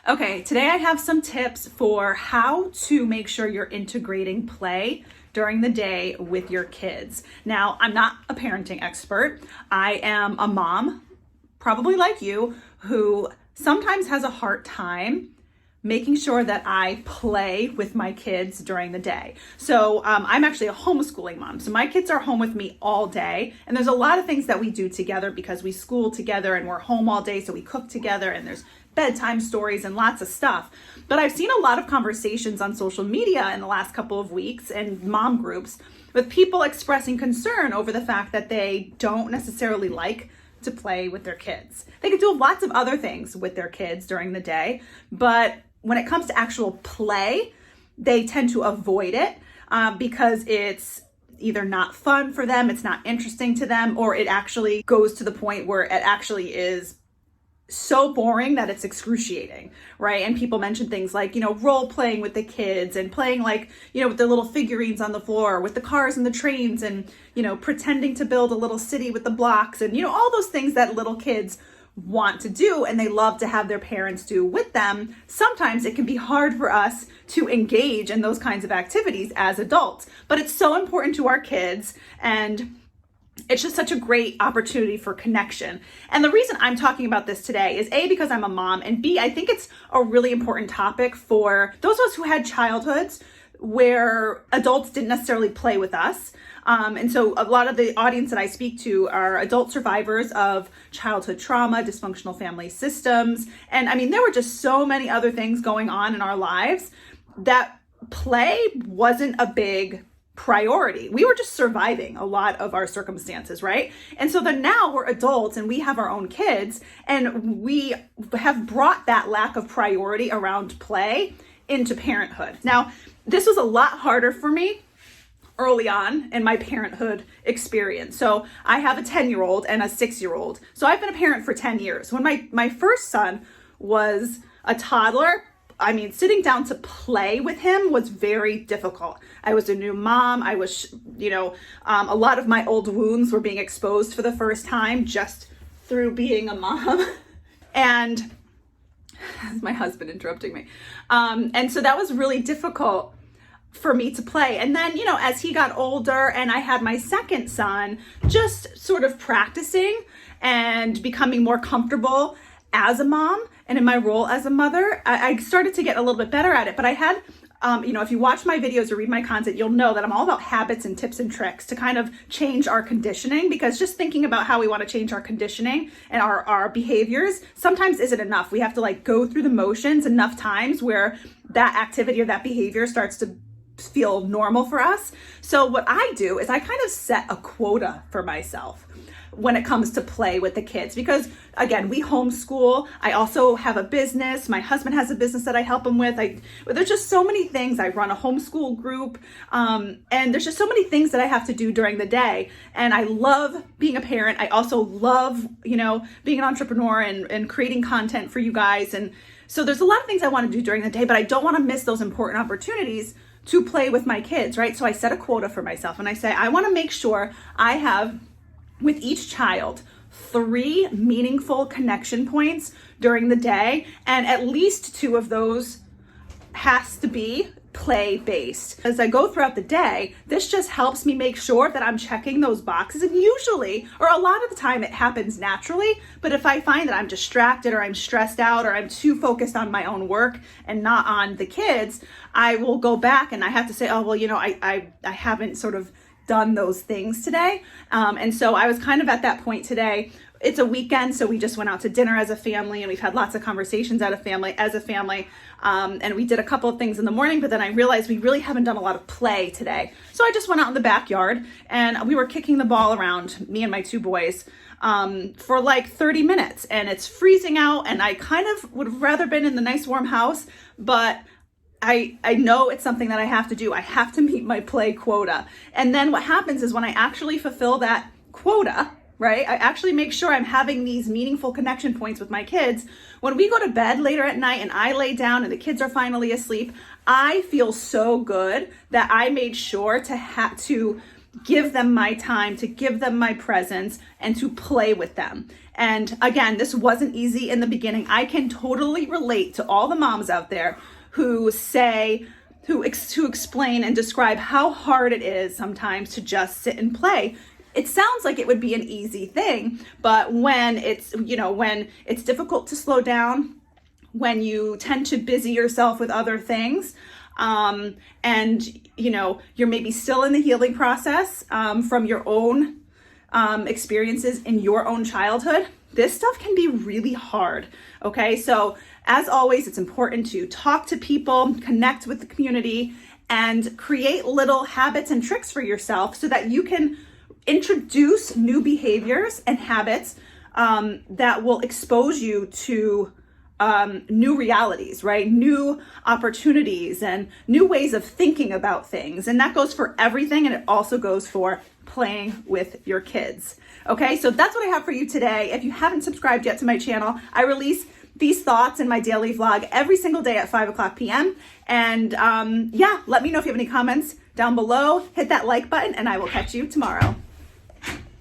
Okay, today I have some tips for how to make sure you're integrating play during the day with your kids. Now, I'm not a parenting expert. I am a mom, probably like you, who sometimes has a hard time making sure that I play with my kids during the day. So I'm actually a homeschooling mom. So my kids are home with me all day. And there's a lot of things that we do together because we school together and we're home all day. So we cook together and there's bedtime stories and lots of stuff. But I've seen a lot of conversations on social media in the last couple of weeks and mom groups with people expressing concern over the fact that they don't necessarily like to play with their kids. They could do lots of other things with their kids during the day, but when it comes to actual play, they tend to avoid it because it's either not fun for them, it's not interesting to them, or it actually goes to the point where it actually is so boring that it's excruciating, right? And people mention things like, role playing with the kids and playing with their little figurines on the floor, with the cars and the trains, and, pretending to build a little city with the blocks and, all those things that little kids want to do and they love to have their parents do with them. Sometimes it can be hard for us to engage in those kinds of activities as adults, but it's so important to our kids, and it's just such a great opportunity for connection. And the reason I'm talking about this today is A, because I'm a mom, and B, I think it's a really important topic for those of us who had childhoods where adults didn't necessarily play with us. And so a lot of the audience that I speak to are adult survivors of childhood trauma, dysfunctional family systems. And I mean, there were just so many other things going on in our lives that play wasn't a big priority. We were just surviving a lot of our circumstances, right? And so then now we're adults and we have our own kids, and we have brought that lack of priority around play into parenthood. Now, this was a lot harder for me early on in my parenthood experience. So I have a 10-year-old and a 6-year-old. So I've been a parent for 10 years. When my first son was a toddler, sitting down to play with him was very difficult. I was a new mom. I was, a lot of my old wounds were being exposed for the first time just through being a mom. And my husband interrupting me. And so that was really difficult for me to play. And then, as he got older and I had my second son, just sort of practicing and becoming more comfortable as a mom and in my role as a mother, I started to get a little bit better at it. But I had, if you watch my videos or read my content, you'll know that I'm all about habits and tips and tricks to kind of change our conditioning, because just thinking about how we want to change our conditioning and our behaviors sometimes isn't enough. We have to go through the motions enough times where that activity or that behavior starts to feel normal for us. So what I do is I kind of set a quota for myself when it comes to play with the kids, because again, we homeschool. I also have a business. My husband has a business that I help him with. There's just so many things. I run a homeschool group, and there's just so many things that I have to do during the day. And I love being a parent. I also love, being an entrepreneur and creating content for you guys. And so there's a lot of things I want to do during the day, but I don't want to miss those important opportunities to play with my kids, right? So I set a quota for myself and I say, I want to make sure I have with each child 3 meaningful connection points during the day. And at least 2 of those has to be play-based. As I go throughout the day, this just helps me make sure that I'm checking those boxes. And usually, or a lot of the time, it happens naturally. But if I find that I'm distracted or I'm stressed out or I'm too focused on my own work and not on the kids, I will go back and I have to say, oh, well, I haven't sort of done those things today. And so I was kind of at that point today. It's a weekend, so we just went out to dinner as a family, and we've had lots of conversations as a family. And we did a couple of things in the morning, but then I realized we really haven't done a lot of play today. So I just went out in the backyard and we were kicking the ball around, me and my 2 boys, for 30 minutes. And it's freezing out, and I kind of would have rather been in the nice warm house, but I know it's something that I have to do. I have to meet my play quota. And then what happens is when I actually fulfill that quota, right? I actually make sure I'm having these meaningful connection points with my kids. When we go to bed later at night and I lay down and the kids are finally asleep, I feel so good that I made sure to give them my time, to give them my presence, and to play with them. And again, this wasn't easy in the beginning. I can totally relate to all the moms out there who say, to explain and describe how hard it is sometimes to just sit and play. It sounds like it would be an easy thing, but when it's difficult to slow down, when you tend to busy yourself with other things, and you're maybe still in the healing process from your own experiences in your own childhood, this stuff can be really hard. Okay, so as always, it's important to talk to people, connect with the community, and create little habits and tricks for yourself so that you can introduce new behaviors and habits that will expose you to new realities, right? New opportunities and new ways of thinking about things. And that goes for everything. And it also goes for playing with your kids. Okay, so that's what I have for you today. If you haven't subscribed yet to my channel, I release these thoughts in my daily vlog every single day at 5:00 p.m. And let me know if you have any comments down below. Hit that like button and I will catch you tomorrow.